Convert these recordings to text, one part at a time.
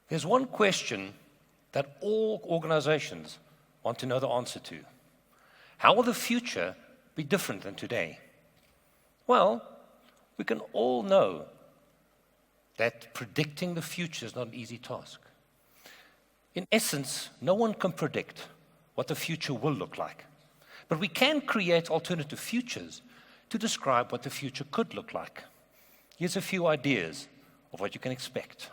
There's one question that all organizations want to know the answer to. How will the future be different than today? Well, we can all know that predicting the future is not an easy task. In essence, no one can predict what the future will look like. But we can create alternative futures to describe what the future could look like. Here's a few ideas of what you can expect.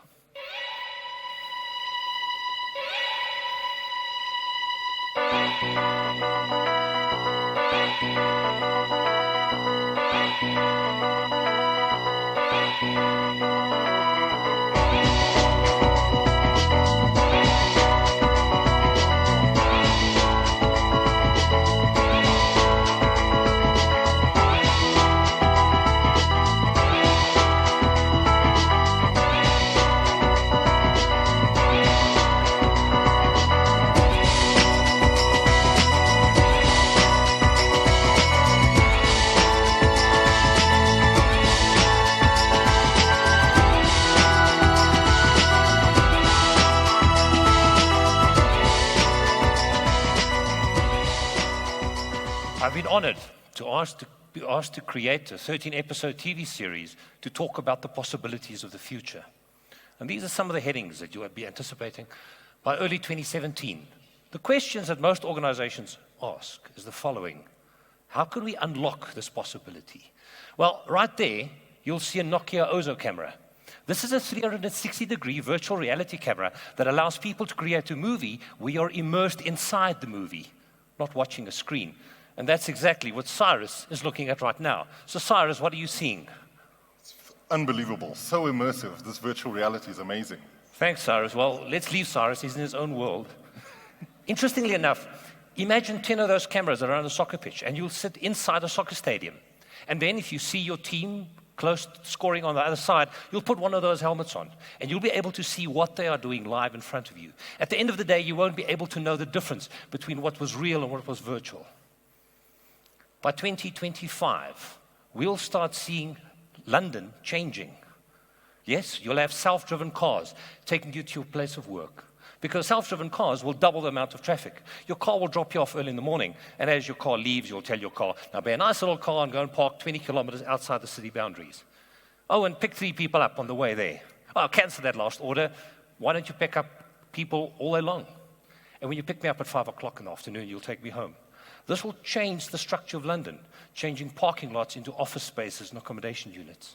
I've been honored to be asked to create a 13-episode TV series to talk about the possibilities of the future. And these are some of the headings that you will be anticipating by early 2017. The questions that most organizations ask is the following. How can we unlock this possibility? Well, right there, you'll see a Nokia Ozo camera. This is a 360-degree virtual reality camera that allows people to create a movie where you're immersed inside the movie, not watching a screen. And that's exactly what Cyrus is looking at right now. So Cyrus, what are you seeing? It's unbelievable, so immersive. This virtual reality is amazing. Thanks, Cyrus. Well, let's leave Cyrus. He's in his own world. Interestingly enough, imagine 10 of those cameras around a soccer pitch, and you'll sit inside a soccer stadium. And then if you see your team close scoring on the other side, you'll put one of those helmets on, and you'll be able to see what they are doing live in front of you. At the end of the day, you won't be able to know the difference between what was real and what was virtual. By 2025, we'll start seeing London changing. Yes, you'll have self-driven cars taking you to your place of work, because self-driven cars will double the amount of traffic. Your car will drop you off early in the morning, and as your car leaves, you'll tell your car, now be a nice little car and go and park 20 kilometers outside the city boundaries. Oh, and pick 3 people up on the way there. Oh, cancel that last order. Why don't you pick up people all day long? And when you pick me up at 5 o'clock in the afternoon, you'll take me home. This will change the structure of London, changing parking lots into office spaces and accommodation units.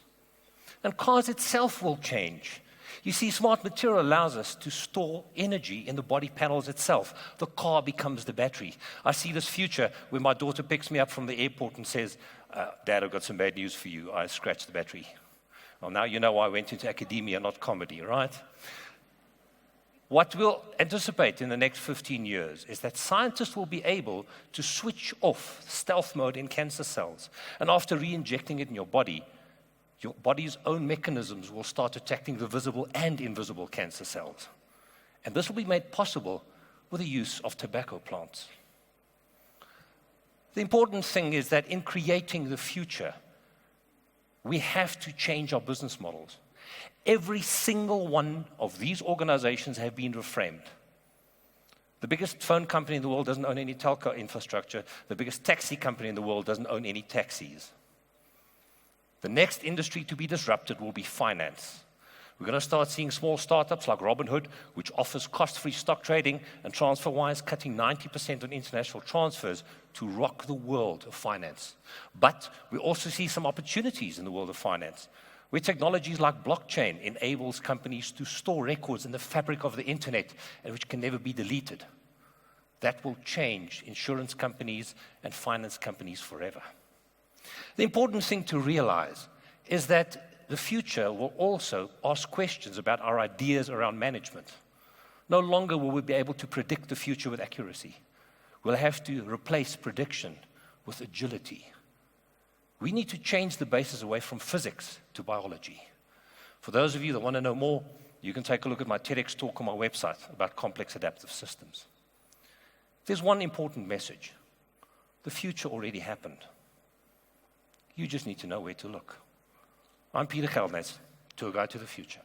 And cars itself will change. You see, smart material allows us to store energy in the body panels itself. The car becomes the battery. I see this future where my daughter picks me up from the airport and says, Dad, I've got some bad news for you. I scratched the battery. Well, now you know why I went into academia, not comedy, right? What we'll anticipate in the next 15 years is that scientists will be able to switch off stealth mode in cancer cells. And after re-injecting it in your body's own mechanisms will start attacking the visible and invisible cancer cells. And this will be made possible with the use of tobacco plants. The important thing is that in creating the future, we have to change our business models. Every single one of these organizations have been reframed. The biggest phone company in the world doesn't own any telco infrastructure. The biggest taxi company in the world doesn't own any taxis. The next industry to be disrupted will be finance. We're going to start seeing small startups like Robinhood, which offers cost-free stock trading, and TransferWise cutting 90% on international transfers to rock the world of finance. But we also see some opportunities in the world of finance, where technologies like blockchain enables companies to store records in the fabric of the internet and which can never be deleted. That will change insurance companies and finance companies forever. The important thing to realize is that the future will also ask questions about our ideas around management. No longer will we be able to predict the future with accuracy. We'll have to replace prediction with agility. We need to change the basis away from physics to biology. For those of you that want to know more, you can take a look at my TEDx talk on my website about complex adaptive systems. There's one important message. The future already happened. You just need to know where to look. I'm Pieter Geldenhuys, tour guide to the future.